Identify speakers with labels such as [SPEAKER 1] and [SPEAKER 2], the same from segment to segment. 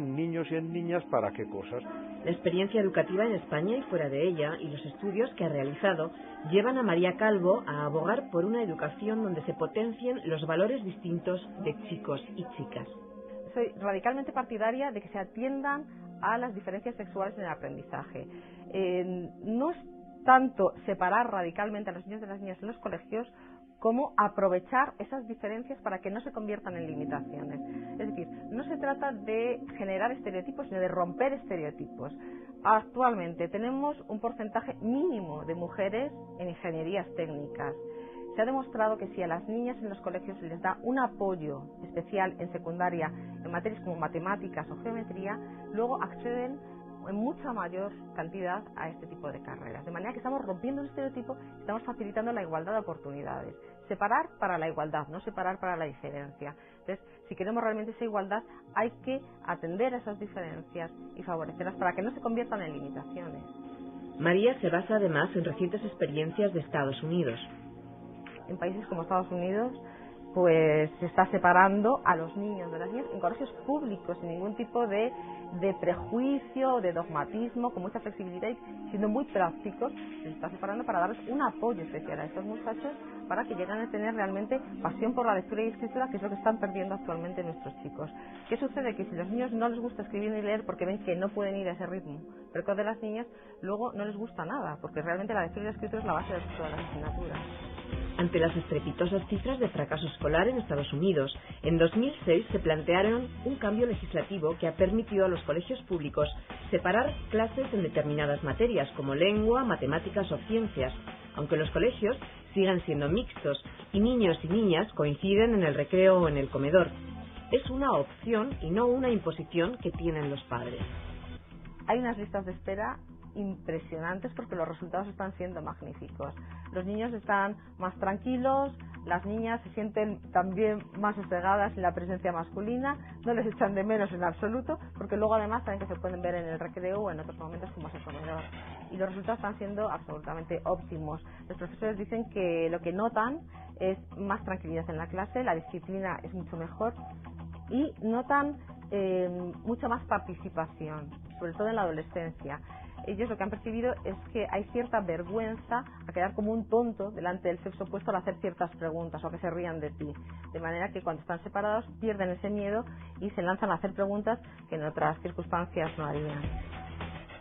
[SPEAKER 1] en niños y en niñas para qué cosas.
[SPEAKER 2] La experiencia educativa en España y fuera de ella y los estudios que ha realizado llevan a María Calvo a abogar por una educación donde se potencien los valores distintos de chicos y chicas.
[SPEAKER 3] Soy radicalmente partidaria de que se atiendan a las diferencias sexuales en el aprendizaje. No es tanto separar radicalmente a los niños de las niñas en los colegios como aprovechar esas diferencias para que no se conviertan en limitaciones. Es decir, no se trata de generar estereotipos, sino de romper estereotipos. Actualmente tenemos un porcentaje mínimo de mujeres en ingenierías técnicas. Se ha demostrado que si a las niñas en los colegios se les da un apoyo especial en secundaria en materias como matemáticas o geometría, luego acceden en mucha mayor cantidad a este tipo de carreras. De manera que estamos rompiendo un estereotipo, estamos facilitando la igualdad de oportunidades. Separar para la igualdad, no separar para la diferencia. Entonces, si queremos realmente esa igualdad, hay que atender a esas diferencias y favorecerlas para que no se conviertan en limitaciones.
[SPEAKER 2] María se basa además en recientes experiencias de Estados Unidos.
[SPEAKER 3] En países como Estados Unidos, pues se está separando a los niños de las niñas en colegios públicos sin ningún tipo de prejuicio, de dogmatismo, con mucha flexibilidad y siendo muy prácticos, se está separando para darles un apoyo especial a estos muchachos para que lleguen a tener realmente pasión por la lectura y escritura, que es lo que están perdiendo actualmente nuestros chicos. ¿Qué sucede? Que si a los niños no les gusta escribir ni leer porque ven que no pueden ir a ese ritmo, pero que de las niñas luego no les gusta nada, porque realmente la lectura y la escritura es la base de todas las asignaturas.
[SPEAKER 2] Ante las estrepitosas cifras de fracaso escolar en Estados Unidos, en 2006 se plantearon un cambio legislativo que ha permitido a los colegios públicos separar clases en determinadas materias como lengua, matemáticas o ciencias, aunque los colegios sigan siendo mixtos y niños y niñas coinciden en el recreo o en el comedor. Es una opción y no una imposición que tienen los padres.
[SPEAKER 3] Hay unas listas de espera impresionantes porque los resultados están siendo magníficos. Los niños están más tranquilos, las niñas se sienten también más sosegadas en la presencia masculina, no les echan de menos en absoluto, porque luego además saben que se pueden ver en el recreo o en otros momentos como es el comedor. Y los resultados están siendo absolutamente óptimos. Los profesores dicen que lo que notan es más tranquilidad en la clase, la disciplina es mucho mejor y notan mucha más participación, sobre todo en la adolescencia. Ellos lo que han percibido es que hay cierta vergüenza a quedar como un tonto delante del sexo opuesto al hacer ciertas preguntas o a que se rían de ti. De manera que cuando están separados pierden ese miedo y se lanzan a hacer preguntas que en otras circunstancias no harían.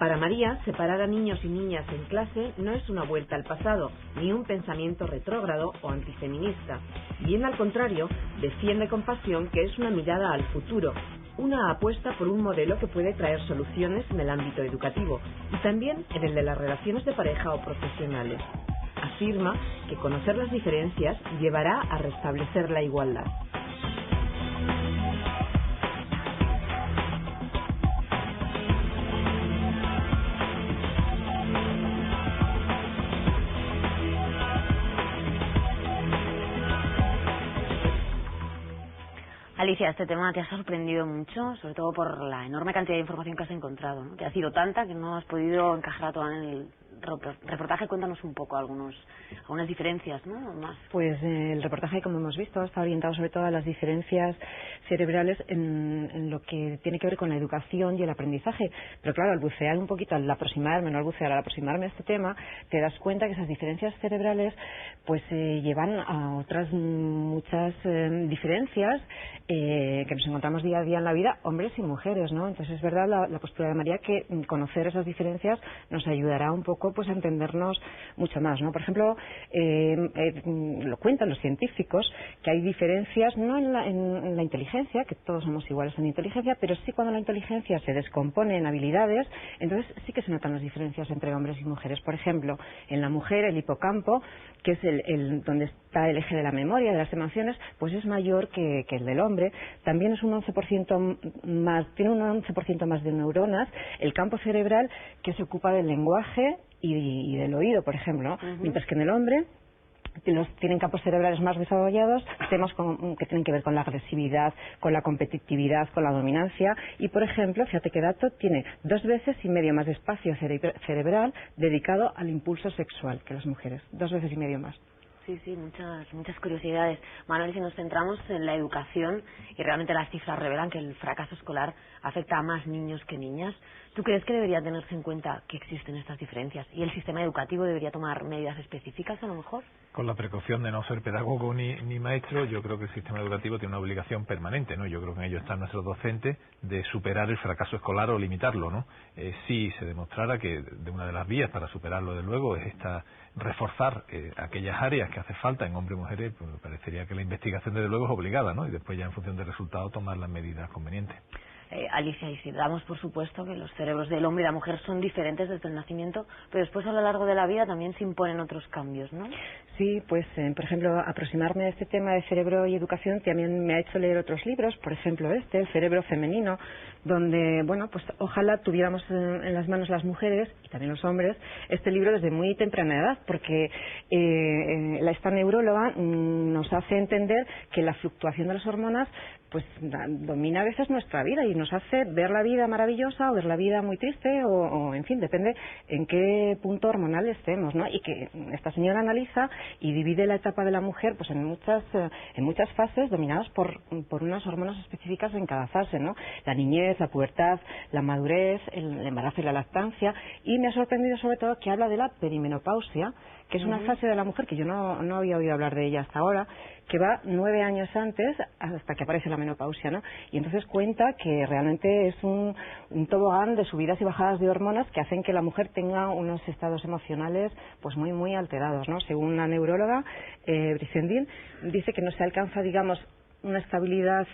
[SPEAKER 2] Para María, separar a niños y niñas en clase no es una vuelta al pasado, ni un pensamiento retrógrado o antifeminista. Bien al contrario, defiende con pasión que es una mirada al futuro, una apuesta por un modelo que puede traer soluciones en el ámbito educativo y también en el de las relaciones de pareja o profesionales. Afirma que conocer las diferencias llevará a restablecer la igualdad.
[SPEAKER 4] Alicia, este tema te ha sorprendido mucho, sobre todo por la enorme cantidad de información que has encontrado, ¿no? Que ha sido tanta que no has podido encajar toda en el reportaje. Cuéntanos un poco algunas diferencias, ¿no? Más.
[SPEAKER 5] Pues el reportaje, como hemos visto, está orientado sobre todo a las diferencias cerebrales en lo que tiene que ver con la educación y el aprendizaje. Pero claro, al bucear un poquito, al aproximarme a este tema, te das cuenta que esas diferencias cerebrales pues llevan a otras muchas diferencias que nos encontramos día a día en la vida, hombres y mujeres, ¿no? Entonces es verdad la postura de María que conocer esas diferencias nos ayudará un poco pues a entendernos mucho más, ¿no? Por ejemplo, lo cuentan los científicos que hay diferencias no en la inteligencia, que todos somos iguales en inteligencia, pero sí cuando la inteligencia se descompone en habilidades, entonces sí que se notan las diferencias entre hombres y mujeres. Por ejemplo, en la mujer el hipocampo, que es donde está el eje de la memoria, de las emociones, pues es mayor que el del hombre. También es un 11% más, tiene un 11% más de neuronas el campo cerebral que se ocupa del lenguaje y del oído, por ejemplo, ¿no? Mientras que en el hombre tienen campos cerebrales más desarrollados, temas que tienen que ver con la agresividad, con la competitividad, con la dominancia y, por ejemplo, fíjate qué dato, tiene 2,5 veces más de espacio cerebral dedicado al impulso sexual que las mujeres, 2,5 veces más.
[SPEAKER 4] Sí, muchas curiosidades. Manuel, si nos centramos en la educación y realmente las cifras revelan que el fracaso escolar afecta a más niños que niñas, ¿tú crees que debería tenerse en cuenta que existen estas diferencias y el sistema educativo debería tomar medidas específicas a lo mejor?
[SPEAKER 6] Con la precaución de no ser pedagogo ni maestro, yo creo que el sistema educativo tiene una obligación permanente, ¿no? Yo creo que en ello están nuestros docentes de superar el fracaso escolar o limitarlo, ¿no? Si se demostrara que de una de las vías para superarlo, de luego, es reforzar aquellas áreas que hace falta en hombres y mujeres, pues me parecería que la investigación desde luego es obligada, ¿no? Y después ya en función del resultado tomar las medidas convenientes.
[SPEAKER 4] Alicia, y si damos por supuesto que los cerebros del hombre y la mujer son diferentes desde el nacimiento, pero después a lo largo de la vida también se imponen otros cambios, ¿no?
[SPEAKER 5] Sí, pues por ejemplo, aproximarme a este tema de cerebro y educación también me ha hecho leer otros libros, por ejemplo El cerebro femenino, donde, bueno, pues ojalá tuviéramos en las manos las mujeres y también los hombres este libro desde muy temprana edad, porque esta neuróloga nos hace entender que la fluctuación de las hormonas pues domina a veces nuestra vida y nos hace ver la vida maravillosa o ver la vida muy triste o en fin, depende en qué punto hormonal estemos, ¿no? Y que esta señora analiza y divide la etapa de la mujer pues en muchas fases dominadas por unas hormonas específicas en cada fase, ¿no? La niñez, la pubertad, la madurez, el embarazo y la lactancia, y me ha sorprendido sobre todo que habla de la perimenopausia, que es una fase de la mujer que yo no había oído hablar de ella hasta ahora, que va 9 años antes hasta que aparece la menopausia, ¿no? Y entonces cuenta que realmente es un tobogán de subidas y bajadas de hormonas que hacen que la mujer tenga unos estados emocionales pues muy muy alterados, ¿no? Según la neuróloga Bricendin, dice que no se alcanza, digamos, una estabilidad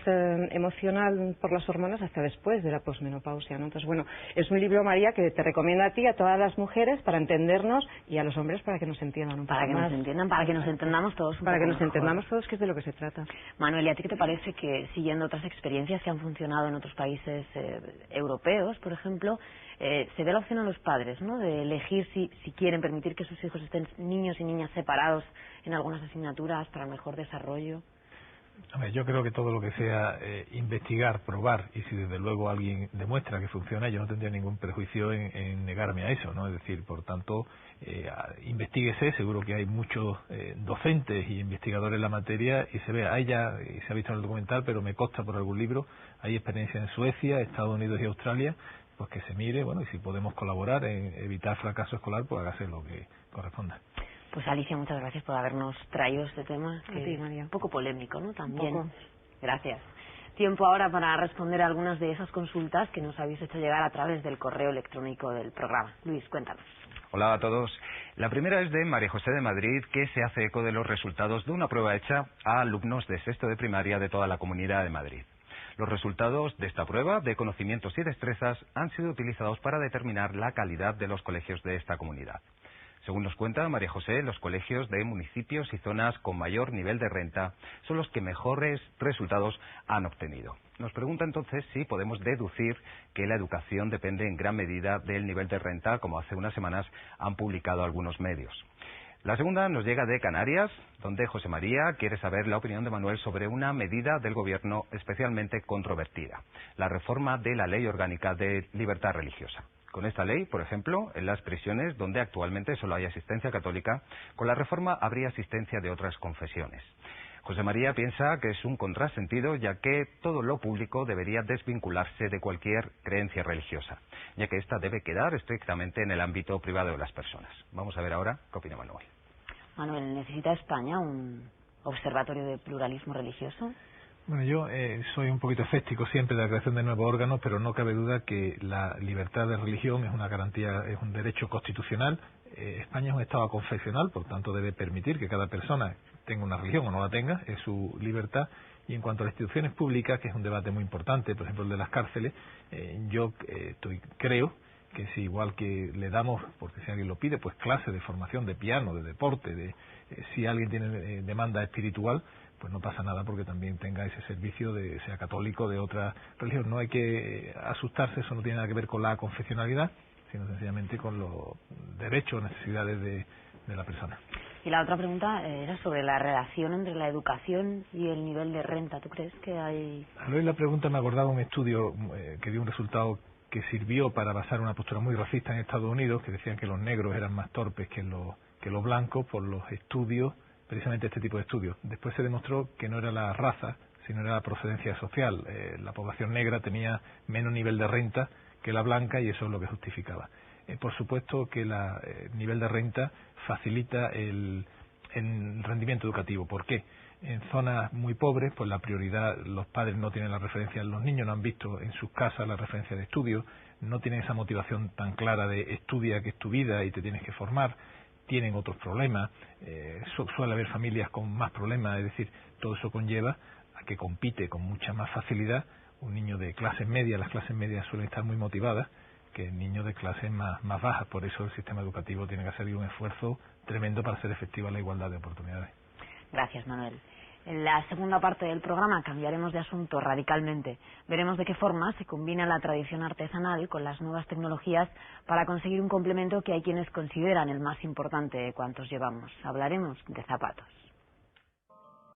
[SPEAKER 5] emocional por las hormonas hasta después de la posmenopausia, ¿no? Entonces, bueno, es un libro, María, que te recomiendo a ti, a todas las mujeres, para entendernos, y a los hombres para que nos entiendan un poco más.
[SPEAKER 4] Nos entiendan, para que nos entendamos todos un
[SPEAKER 5] para
[SPEAKER 4] poco
[SPEAKER 5] que nos
[SPEAKER 4] mejor.
[SPEAKER 5] Entendamos todos, que es de lo que se trata.
[SPEAKER 4] Manuel, ¿y a ti qué te parece que, siguiendo otras experiencias que han funcionado en otros países europeos, por ejemplo, se dé la opción a los padres, ¿no?, de elegir si quieren permitir que sus hijos estén niños y niñas separados en algunas asignaturas para el mejor desarrollo?
[SPEAKER 6] A ver, yo creo que todo lo que sea investigar, probar, y si desde luego alguien demuestra que funciona, yo no tendría ningún prejuicio en negarme a eso, ¿no? Es decir, por tanto, investíguese, seguro que hay muchos docentes y investigadores en la materia, y se ve, hay ya, y se ha visto en el documental, pero me consta por algún libro, hay experiencia en Suecia, Estados Unidos y Australia, pues que se mire, bueno, y si podemos colaborar en evitar fracaso escolar, pues hágase lo que corresponda.
[SPEAKER 4] Pues Alicia, muchas gracias por habernos traído este tema, que es un poco polémico, ¿no? También. Gracias. Tiempo ahora para responder a algunas de esas consultas que nos habéis hecho llegar a través del correo electrónico del programa. Luis, cuéntanos.
[SPEAKER 7] Hola a todos. La primera es de María José de Madrid, que se hace eco de los resultados de una prueba hecha a alumnos de sexto de primaria de toda la Comunidad de Madrid. Los resultados de esta prueba de conocimientos y destrezas han sido utilizados para determinar la calidad de los colegios de esta comunidad. Según nos cuenta María José, los colegios de municipios y zonas con mayor nivel de renta son los que mejores resultados han obtenido. Nos pregunta entonces si podemos deducir que la educación depende en gran medida del nivel de renta, como hace unas semanas han publicado algunos medios. La segunda nos llega de Canarias, donde José María quiere saber la opinión de Manuel sobre una medida del Gobierno especialmente controvertida, la reforma de la Ley Orgánica de Libertad Religiosa. Con esta ley, por ejemplo, en las prisiones donde actualmente solo hay asistencia católica, con la reforma habría asistencia de otras confesiones. José María piensa que es un contrasentido, ya que todo lo público debería desvincularse de cualquier creencia religiosa, ya que ésta debe quedar estrictamente en el ámbito privado de las personas. Vamos a ver ahora qué opina Manuel.
[SPEAKER 4] Manuel, ¿necesita España un observatorio de pluralismo religioso?
[SPEAKER 6] Bueno, yo soy un poquito escéptico siempre de la creación de nuevos órganos, pero no cabe duda que la libertad de religión es una garantía, es un derecho constitucional. España es un Estado confesional, por tanto debe permitir que cada persona tenga una religión o no la tenga, es su libertad. Y en cuanto a las instituciones públicas, que es un debate muy importante, por ejemplo el de las cárceles, yo creo que si igual que le damos, porque si alguien lo pide, pues clases de formación de piano, de deporte, si alguien tiene demanda espiritual, pues no pasa nada porque también tenga ese servicio, sea católico, de otra religión. No hay que asustarse, eso no tiene nada que ver con la confesionalidad, sino sencillamente con los derechos o necesidades de la persona.
[SPEAKER 4] Y la otra pregunta era sobre la relación entre la educación y el nivel de renta. ¿Tú crees que hay...?
[SPEAKER 6] Al oír la pregunta me acordaba un estudio que dio un resultado que sirvió para basar una postura muy racista en Estados Unidos, que decían que los negros eran más torpes que los blancos por los estudios precisamente este tipo de estudios. Después se demostró que no era la raza, sino era la procedencia social. La población negra tenía menos nivel de renta que la blanca y eso es lo que justificaba. Por supuesto que el nivel de renta facilita el rendimiento educativo. ¿Por qué? En zonas muy pobres, pues la prioridad, los padres no tienen la referencia, los niños no han visto en sus casas la referencia de estudio, no tienen esa motivación tan clara de estudia que es tu vida y te tienes que formar, tienen otros problemas, suele haber familias con más problemas, es decir, todo eso conlleva a que compite con mucha más facilidad un niño de clases medias. Las clases medias suelen estar muy motivadas que niños de clases más bajas. Por eso el sistema educativo tiene que hacer un esfuerzo tremendo para hacer efectiva la igualdad de oportunidades.
[SPEAKER 4] Gracias, Manuel. En la segunda parte del programa cambiaremos de asunto radicalmente. Veremos de qué forma se combina la tradición artesanal con las nuevas tecnologías para conseguir un complemento que hay quienes consideran el más importante de cuantos llevamos. Hablaremos de zapatos.